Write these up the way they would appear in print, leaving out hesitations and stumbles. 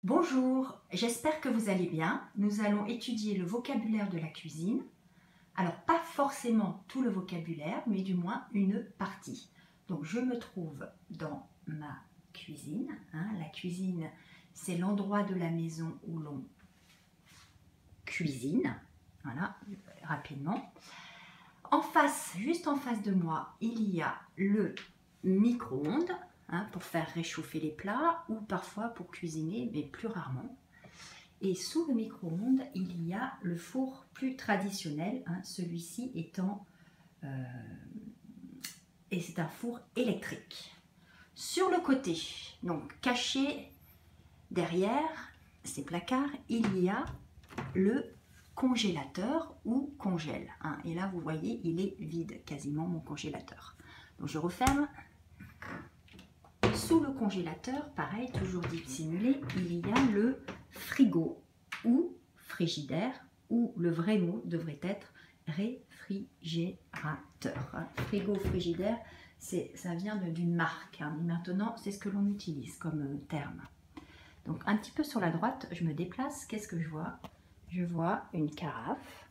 Bonjour, j'espère que vous allez bien. Nous allons étudier le vocabulaire de la cuisine. Alors, pas forcément tout le vocabulaire, mais du moins une partie. Donc, je me trouve dans ma cuisine. La cuisine, c'est l'endroit de la maison où l'on cuisine. Voilà, rapidement. En face, juste en face de moi, il y a le micro-ondes pour faire réchauffer les plats ou parfois pour cuisiner, mais plus rarement. Et sous le micro-ondes, il y a le four plus traditionnel, celui-ci étant... et c'est un four électrique. Sur le côté, donc caché derrière ces placards, il y a le congélateur ou congèle. Et là, vous voyez, il est vide, quasiment mon congélateur. Donc je referme. Sous le congélateur, pareil, toujours dissimulé, il y a le frigo ou frigidaire, ou le vrai mot devrait être réfrigérateur. Frigo, frigidaire, ça vient d'une marque. Maintenant, c'est ce que l'on utilise comme terme. Donc, un petit peu sur la droite, je me déplace. Qu'est-ce que je vois? Je vois une carafe,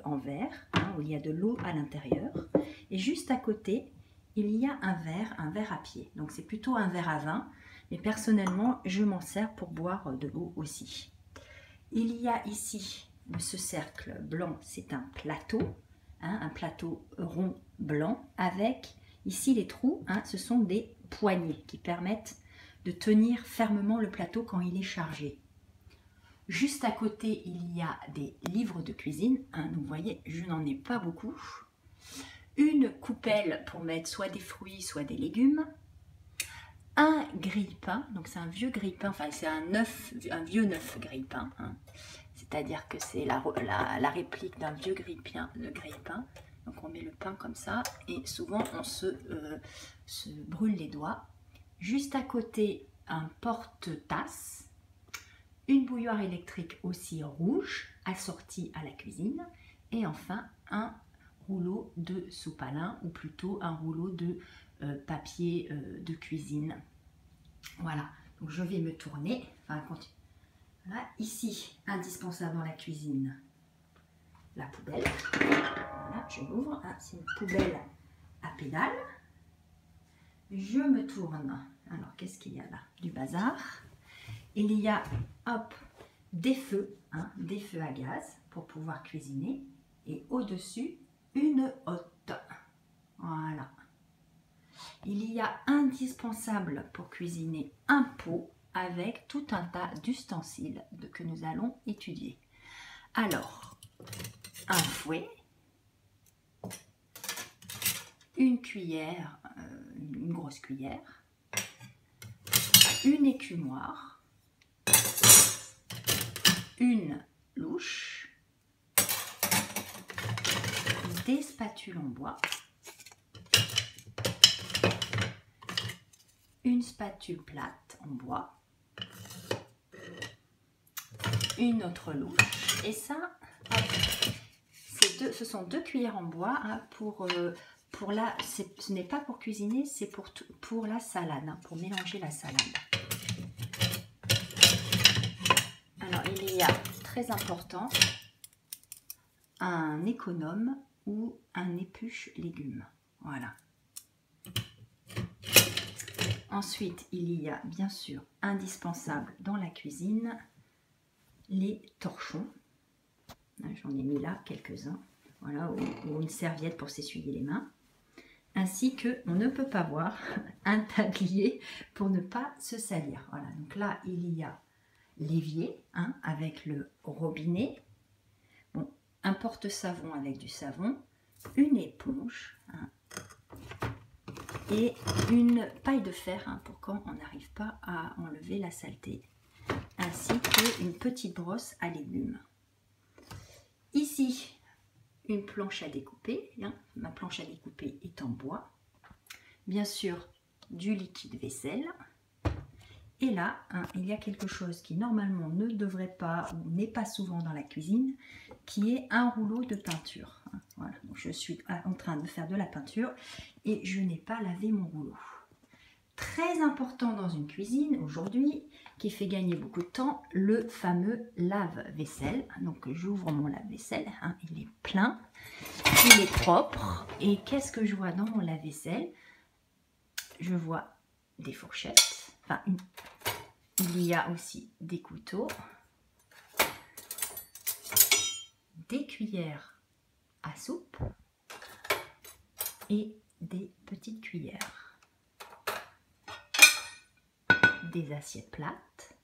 en verre, où il y a de l'eau à l'intérieur. Et juste à côté, il y a un verre à pied. Donc c'est plutôt un verre à vin, mais personnellement, je m'en sers pour boire de l'eau aussi. Il y a ici, ce cercle blanc, c'est un plateau rond blanc, avec ici les trous, ce sont des poignées qui permettent de tenir fermement le plateau quand il est chargé. Juste à côté, il y a des livres de cuisine. Vous voyez, je n'en ai pas beaucoup. Une coupelle pour mettre soit des fruits, soit des légumes. Un grille-pain, donc c'est un vieux grille-pain, enfin c'est un vieux neuf grille-pain. C'est-à-dire que c'est la réplique d'un vieux grille-pain. Donc on met le pain comme ça et souvent on se brûle les doigts. Juste à côté, un porte-tasse. Une bouilloire électrique aussi rouge, assortie à la cuisine. Et enfin, un rouleau de sopalin, ou plutôt un rouleau de papier de cuisine. Voilà, donc je vais me tourner. Voilà. Ici, indispensable dans la cuisine, la poubelle. Voilà, je l'ouvre. C'est une poubelle à pédales. Je me tourne. Alors, qu'est-ce qu'il y a là? Du bazar. Il y a des feux à gaz pour pouvoir cuisiner. Et au-dessus, une hotte. Voilà. Il y a indispensable pour cuisiner un pot avec tout un tas d'ustensiles que nous allons étudier. Alors, un fouet, une cuillère, une grosse cuillère, une écumoire, une louche, des spatules en bois, une spatule plate en bois, une autre louche, et ça, ce sont deux cuillères en bois ce n'est pas pour cuisiner, c'est pour la salade, pour mélanger la salade. Alors il y a, très important, un économe ou un épluche légumes. Voilà. Ensuite, il y a bien sûr indispensable dans la cuisine les torchons. J'en ai mis là quelques-uns. Voilà, ou une serviette pour s'essuyer les mains. Ainsi que, on ne peut pas voir, un tablier pour ne pas se salir. Voilà, donc là, il y a l'évier avec le robinet. Bon, un porte-savon avec du savon, une éponge et une paille de fer pour quand on n'arrive pas à enlever la saleté, ainsi qu'une petite brosse à légumes. Ici, une planche à découper. Ma planche à découper est en bois. Bien sûr, du liquide vaisselle. Et là, il y a quelque chose qui normalement ne devrait pas ou n'est pas souvent dans la cuisine, qui est un rouleau de peinture. Voilà, donc je suis en train de faire de la peinture et je n'ai pas lavé mon rouleau. très important dans une cuisine aujourd'hui, qui fait gagner beaucoup de temps, le fameux lave-vaisselle. Donc j'ouvre mon lave-vaisselle, hein, il est plein, il est propre. Et qu'est-ce que je vois dans mon lave-vaisselle? Je vois des fourchettes, enfin il y a aussi des couteaux, des cuillères à soupe et des petites cuillères, des assiettes plates,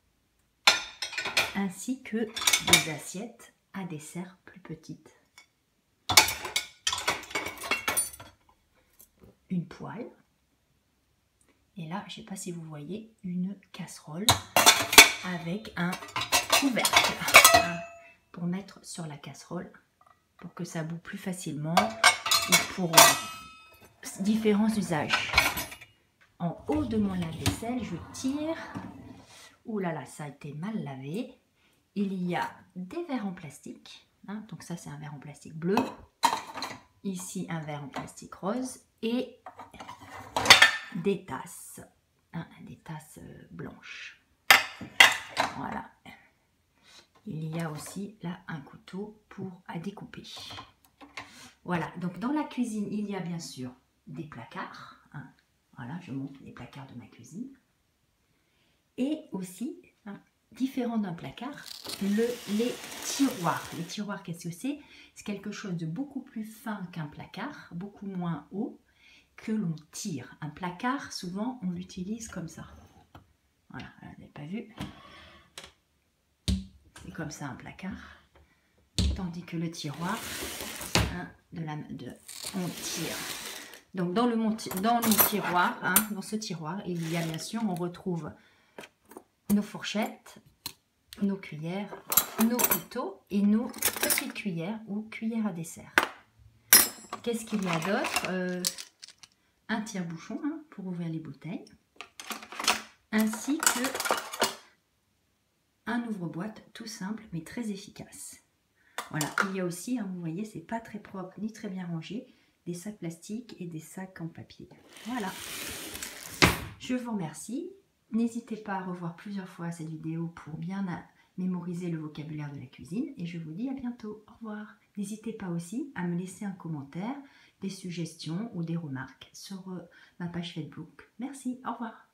ainsi que des assiettes à dessert plus petites, une poêle, et là, je ne sais pas si vous voyez, une casserole avec un couvercle pour mettre sur la casserole, pour que ça bout plus facilement, ou pour différents usages. En haut de mon lave-vaisselle, je tire. Ouh là là, ça a été mal lavé. Il y a des verres en plastique. Hein, donc ça, c'est un verre en plastique bleu. Ici, un verre en plastique rose. Et des tasses. Hein, des tasses blanches. Voilà. Il y a aussi là un couteau à découper. Voilà. Donc dans la cuisine, il y a bien sûr des placards. Hein. Voilà, je montre les placards de ma cuisine. Et aussi, hein, différent d'un placard, les tiroirs. Les tiroirs, qu'est-ce que c'est? C'est quelque chose de beaucoup plus fin qu'un placard, beaucoup moins haut, que l'on tire. Un placard, souvent, on l'utilise comme ça. Voilà, vous n'avez pas vu? C'est comme ça un placard. Tandis que le tiroir, hein, on tire. Donc dans le tiroir, hein, dans ce tiroir, il y a bien sûr, on retrouve nos fourchettes, nos cuillères, nos couteaux et nos petites cuillères ou cuillères à dessert. Qu'est-ce qu'il y a d'autre? Un tire-bouchon, hein, pour ouvrir les bouteilles, ainsi que un ouvre-boîte tout simple mais très efficace. Voilà, il y a aussi, hein, vous voyez, c'est pas très propre ni très bien rangé, des sacs plastiques et des sacs en papier. Voilà, je vous remercie. N'hésitez pas à revoir plusieurs fois cette vidéo pour bien mémoriser le vocabulaire de la cuisine. Et je vous dis à bientôt. Au revoir. N'hésitez pas aussi à me laisser un commentaire, des suggestions ou des remarques sur ma page Facebook. Merci. Au revoir.